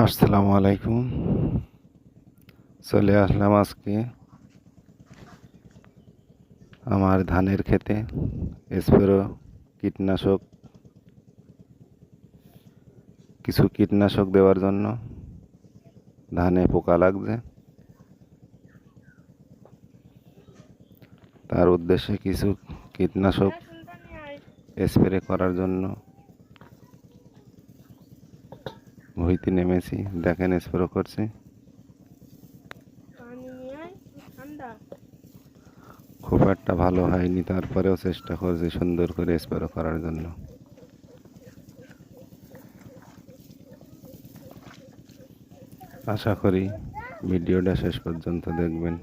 আসসালামু আলাইকুম। চলে আসলাম আজকে আমার ধানের ক্ষেতে স্প্রে কীটনাশক কিছু কীটনাশক দেওয়ার জন্য। ধানে পোকা লাগছে, তার উদ্দেশ্যে কিছু কীটনাশক স্প্রে করার জন্য ভুঁইতে নেমেছি। দেখেন স্প্রে করছি, খুব একটা ভালো হয়নি, তারপরেও চেষ্টা করছি সুন্দর করে স্প্রে করার জন্য। আশা করি ভিডিওটা শেষ পর্যন্ত দেখবেন।